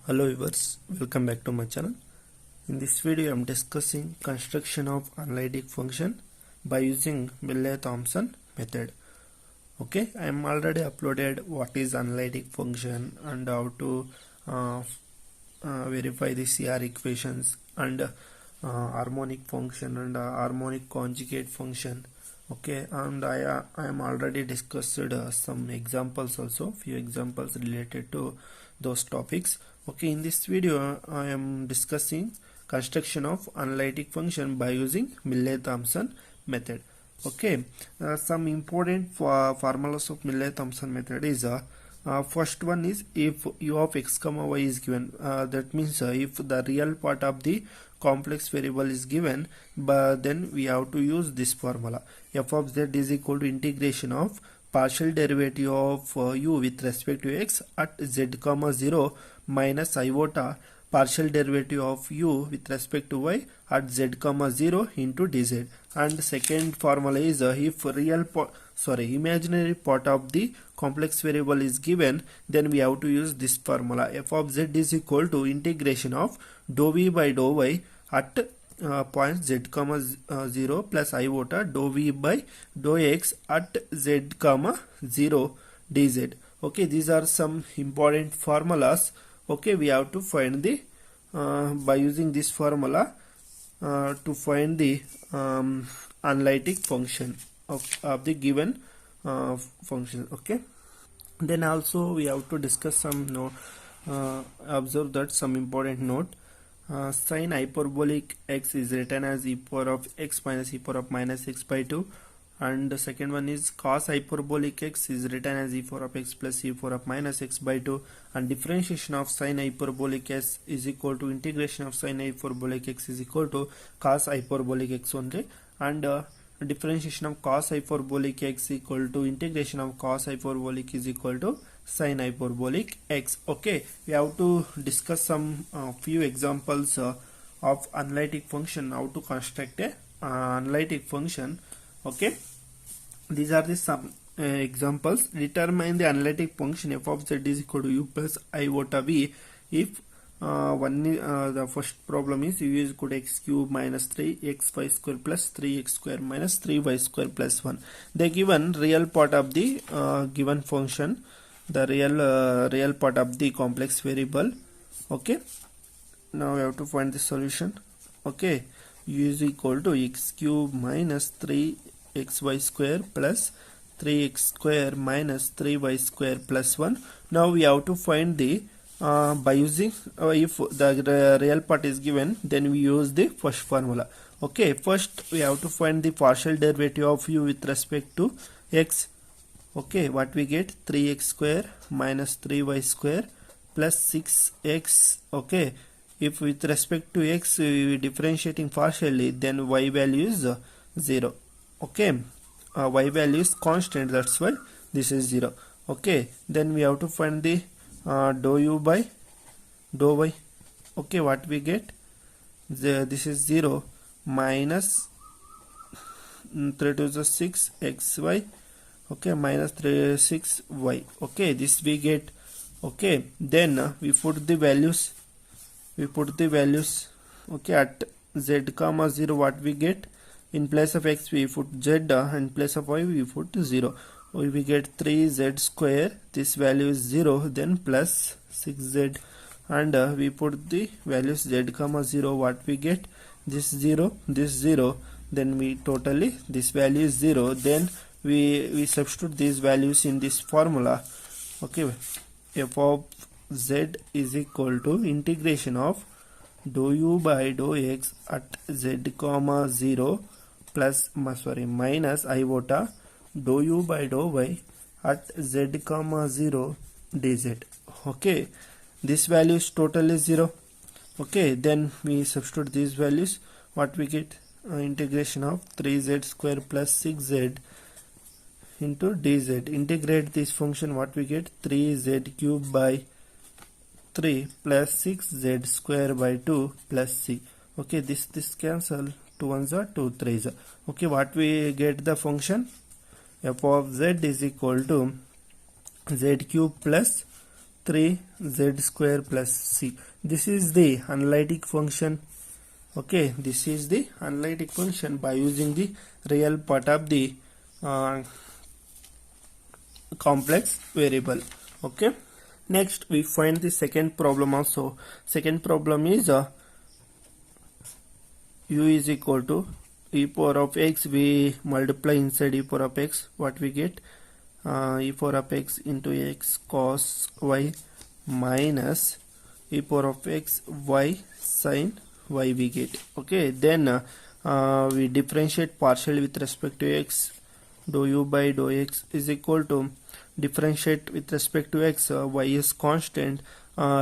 Hello viewers, welcome back to my channel. In this video I am discussing construction of analytic function by using Milne Thomson method. Okay, I am already uploaded what is analytic function and how to verify the CR equations and harmonic function and harmonic conjugate function. Okay, and I am already discussed some examples, also few examples related to those topics. Okay, in this video I am discussing construction of analytic function by using Milne Thomson method. Okay, some important formulas of Milne Thomson method is first one is if u of x comma y is given, that means if the real part of the complex variable is given, but then we have to use this formula. F of z is equal to integration of partial derivative of u with respect to x at z comma 0 minus iota partial derivative of u with respect to y at z comma 0 into dz. And second formula is if imaginary part of the complex variable is given, then we have to use this formula. F of z is equal to integration of dou v by dou y at point z comma 0 plus iota dou v by dou x at z comma 0 dz. Okay, these are some important formulas. Okay, we have to find the by using this formula to find the analytic function of the given function. Okay, then also we have to discuss some observe that some important note. Sin hyperbolic x is written as e power of x minus e power of minus x by 2, and the second one is cos hyperbolic x is written as e power of x plus e power of minus x by 2, and differentiation of sin hyperbolic x is equal to integration of sin hyperbolic x is equal to cos hyperbolic x only, and differentiation of cos hyperbolic x equal to integration of cos hyperbolic is equal to sin hyperbolic x. Okay, we have to discuss some few examples of analytic function, how to construct a analytic function. Okay, these are the some examples. Determine the analytic function f of z is equal to u plus iota v if the first problem is u is equal to x cube minus 3xy square plus 3x square minus 3y square plus 1. They given real part of the given function, the real part of the complex variable. Okay, now we have to find the solution. Okay, u is equal to x cube minus 3xy square plus 3x square minus 3y square plus 1. Now we have to find the by using if the real part is given, then we use the first formula. Okay, first we have to find the partial derivative of u with respect to x. Okay, what we get? 3x square minus 3y square plus 6x. Okay, if with respect to x we differentiating partially, then y value is 0. Okay, y value is constant, that's why this is 0. Okay, then we have to find the dou u by dou y. Okay, what we get? This is 0 minus 3 to the 6 xy. Okay, minus 6y. Okay, this we get. Okay, then we put the values. Okay, at z comma 0, what we get? In place of x we put z, and in place of y we put 0. We get 3z square, this value is 0, then plus 6z, and we put the values z comma 0, what we get? This 0, this 0, then we totally this value is 0, then we substitute these values in this formula. Okay, f of z is equal to integration of dou u by dou x at z comma 0 plus minus iota dou u by dou y at z comma 0 dz. Okay, this value is totally 0. Okay, then we substitute these values, what we get? Integration of 3z square plus 6z into dz. Integrate this function, what we get? 3z cube by 3 plus 6z square by 2 plus c. Okay, this cancel, 2 ones are 2 3s. Okay, what we get the function? F of z is equal to z cube plus 3z square plus c. This is the analytic function. Okay, this is the analytic function by using the real part of the complex variable. Okay, next we find the second problem also. Second problem is u is equal to e power of x. We multiply inside e power of x, what we get, e power of x into x cos y minus e power of x y sin y we get. Okay, then we differentiate partially with respect to x. Dou u by dou x is equal to differentiate with respect to x, y is constant,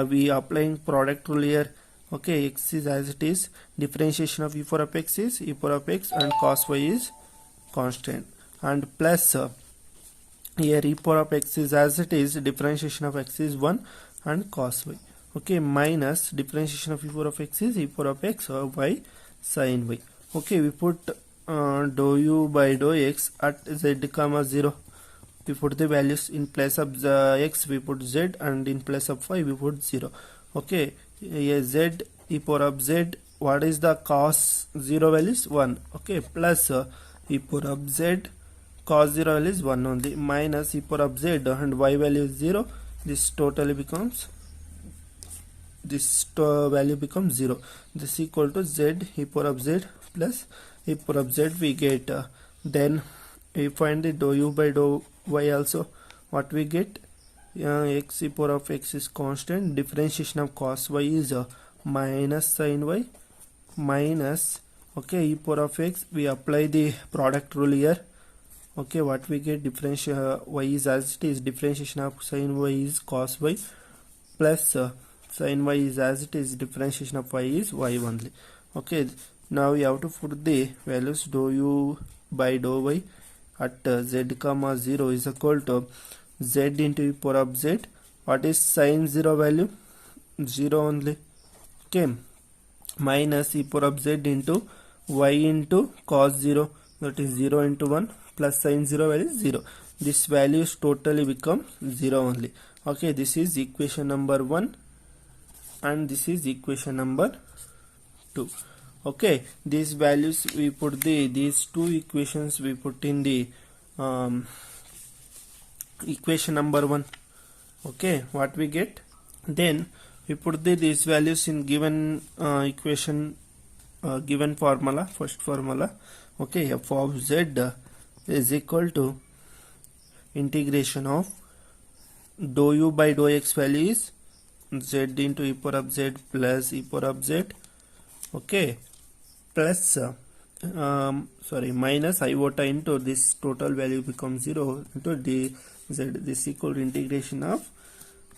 we applying product rule here. Okay, x is as it is, differentiation of e power of x is e power of x and cos y is constant, and plus here e power of x is as it is, differentiation of x is 1 and cos y. Okay, minus differentiation of e power of x is e power of x or y sin y. Okay, we put dou u by dou x at z comma 0. We put the values in place of the x, we put z, and in place of y we put 0. Okay, here z e power of z, what is the cos 0 value is 1. Okay, plus e power of z cos 0 value is 1 only, minus e power of z and y value is 0. This totally becomes, this value becomes 0. This equal to z e power of z plus e power of z we get. Then we find the dou u by dou y also, what we get, x e power of x is constant, differentiation of cos y is minus sin y minus, okay, e power of x, we apply the product rule here. Okay, what we get, differentiation y is as it is, differentiation of sin y is cos y plus sin y is as it is, differentiation of y is y only. Okay, now we have to put the values. Dou u by dou y at z comma 0 is equal to z into e power of z, what is sin 0 value, 0 only. Okay, minus e power of z into y into cos 0, that is 0 into 1 plus sin 0 value is 0. This values totally become 0 only. Okay, this is equation number 1 and this is equation number 2. Okay, these values we put these two equations we put in the equation number 1. Okay, what we get, then we put these values in given equation, given formula, first formula. Okay, f of z is equal to integration of dou u by dou x value is z into e power of z plus e power of z. Okay, plus minus iota into this total value becomes 0 into d z. This equal to integration of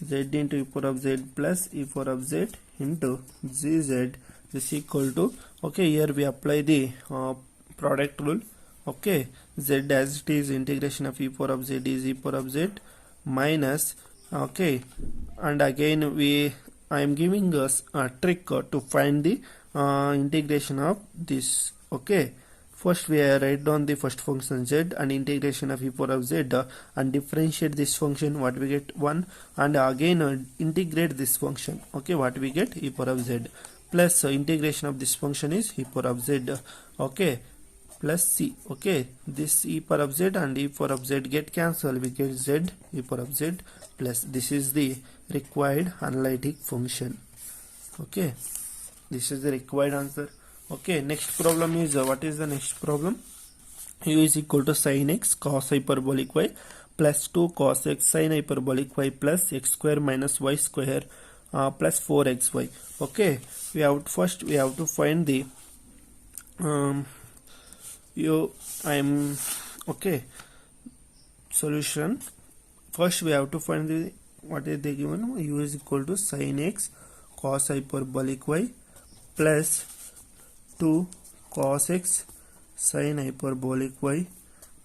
z into e power of z plus e power of z into gz. This equal to, okay, here we apply the product rule. Okay, z as it is, integration of e power of z is e power of z minus, okay, and again I am giving us a trick to find the integration of this. Okay, first we write down the first function z and integration of e power of z and differentiate this function, what we get 1, and again integrate this function. Okay, what we get, e power of z plus integration of this function is e power of z. Okay, plus c. Okay, this e power of z and e power of z get cancelled, we get z e power of z plus. This is the required analytic function. Okay, this is the required answer. Okay, next problem is what is the next problem? U is equal to sin x cos hyperbolic y plus 2 cos x sin hyperbolic y plus x square minus y square plus 4xy. Okay, we have to find the solution. First we have to find the, what is they given, u is equal to sin x cos hyperbolic y plus 2 cos x sin hyperbolic y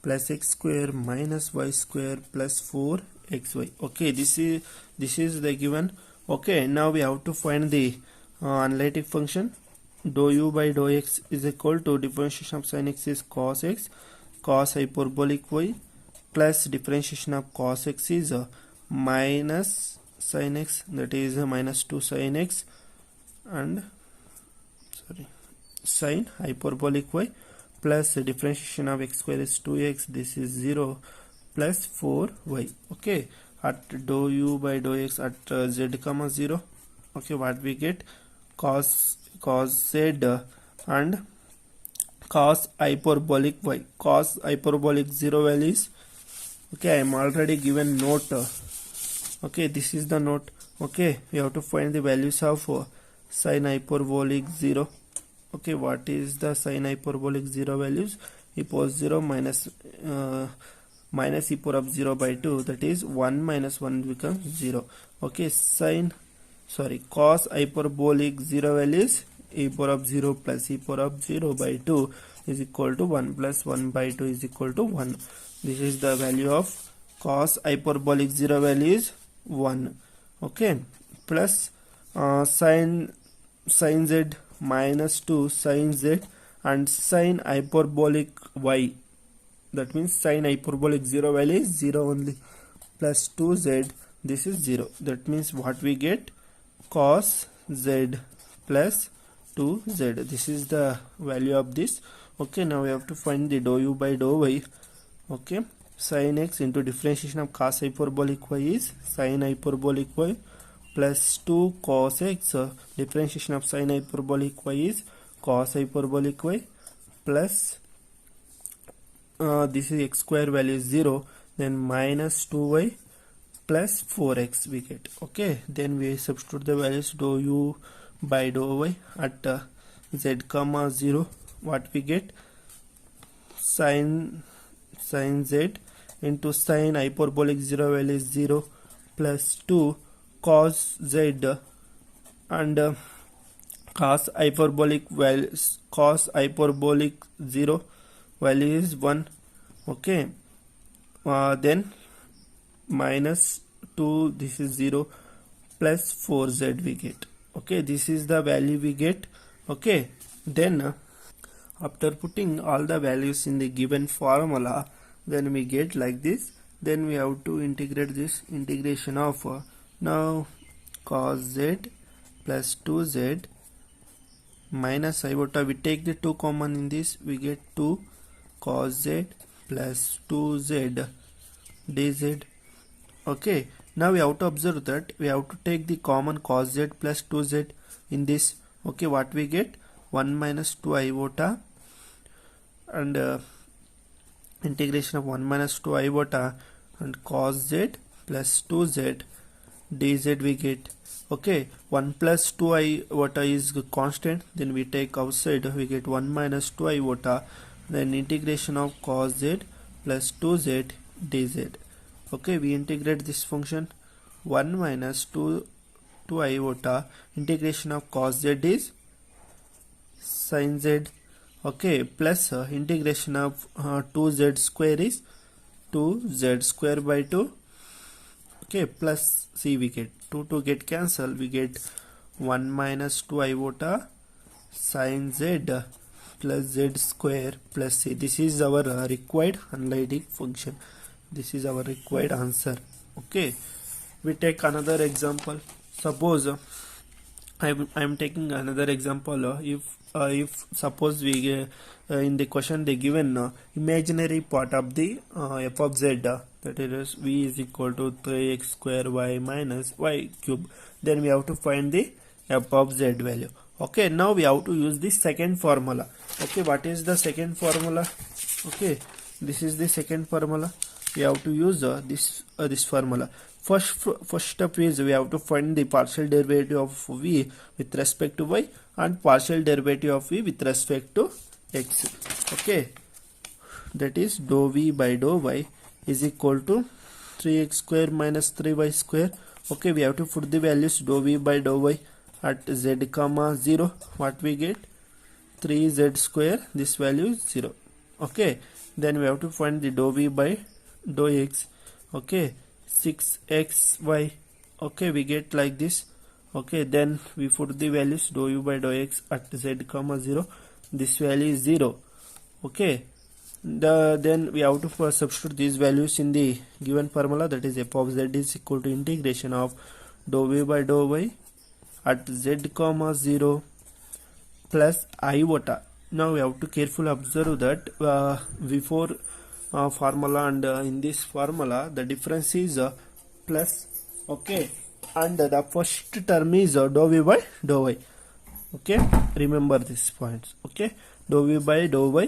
plus x square minus y square plus 4xy. Okay, this is the given. Okay, now we have to find the analytic function. Dou u by dou x is equal to differentiation of sin x is cos x cos hyperbolic y plus differentiation of cos x is minus sin x, that is minus 2 sin x, and sin hyperbolic y, plus differentiation of x square is 2x, this is 0, plus 4y. Okay, at dou u by dou x at z comma 0. Okay, what we get? Cos z and cos hyperbolic y. Cos hyperbolic 0 values. Okay, I am already given note. Okay, this is the note. Okay, we have to find the values of sin hyperbolic 0. Okay, what is the sin hyperbolic 0 values? E power 0 minus e power of 0 by 2, that is 1 minus 1 becomes 0. Okay, cos hyperbolic 0 values e power of 0 plus e power of 0 by 2 is equal to 1 plus 1 by 2 is equal to 1. This is the value of cos hyperbolic 0 value is 1. Okay, plus sin z minus 2 sin z and sin hyperbolic y, that means sin hyperbolic 0 value is 0 only, plus 2z, this is 0. That means what we get? Cos z plus 2z. This is the value of this. Okay, now we have to find the dou u by dou y. Okay, sin x into differentiation of cos hyperbolic y is sin hyperbolic y, plus 2 cos x, differentiation of sin hyperbolic y is cos hyperbolic y, plus this is x square value is 0, then minus 2y plus 4x we get. Okay, then we substitute the values dou u by dou y at z comma 0. What we get? Sin z into sin hyperbolic 0 value is 0, plus 2 cos z and cos hyperbolic 0 value is 1. Okay, then minus 2, this is 0, plus 4z we get. Okay, this is the value we get. Okay, then after putting all the values in the given formula, then we get like this. Then we have to integrate this. Integration of now cos z plus 2z minus iota, we take the 2 common in this, we get 2 cos z plus 2z dz. Okay, now we have to observe that we have to take the common cos z plus 2z in this. Okay, what we get? 1 minus 2 iota and integration of 1 minus 2 iota and cos z plus 2z dz we get. Okay, 1 plus 2 iota is constant, then we take outside, we get 1 minus 2 iota, then integration of cos z plus 2z dz. Okay, we integrate this function. 1 minus 2 iota, integration of cos z is sin z. Okay, plus integration of 2z square is 2z square by 2. Okay, plus c we get 2 get cancel, we get 1 minus 2 iota sin z plus z square plus c. This is our required analytic function. This is our required answer. Okay, we take another example. Suppose I am taking another example. If suppose we in the question they given imaginary part of the f of z, that is v is equal to 3x square y minus y cube, then we have to find the f of z value. Okay, now we have to use the second formula. Okay, what is the second formula? Okay, this is the second formula. We have to use this formula. First step is we have to find the partial derivative of v with respect to y and partial derivative of v with respect to x. Okay, that is dou v by dou y is equal to 3x square minus 3y square. Okay, we have to put the values dou v by dou y at z comma 0. What we get? 3z square, this value is 0. Okay, then we have to find the dou v by dou x. Okay, 6xy. Okay, we get like this. Okay, then we put the values dou u by dou x at z comma 0. This value is 0. Okay, then we have to substitute these values in the given formula, that is f of z is equal to integration of dou v by dou y at z comma 0 plus iota. Now we have to carefully observe that before formula and in this formula the difference is plus, okay, and the first term is dou v by dou y. Okay, remember these points. Okay, dou v by dou y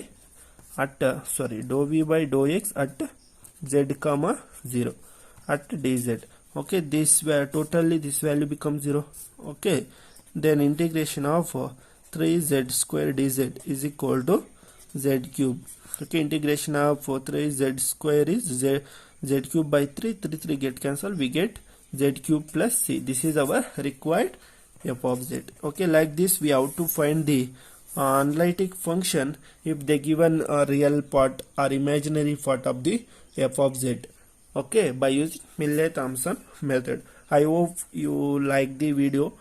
at dou v by dou x at z comma 0 at dz. Okay, this totally this value becomes 0. Okay, then integration of 3z square dz is equal to z cube. Okay, integration of 3z square is z cube by 3 get cancelled, we get z cube plus c. This is our required f of z. Okay, like this we have to find the analytic function if they given a real part or imaginary part of the f of z. Okay, by using Milne Thomson method. I hope you like the video.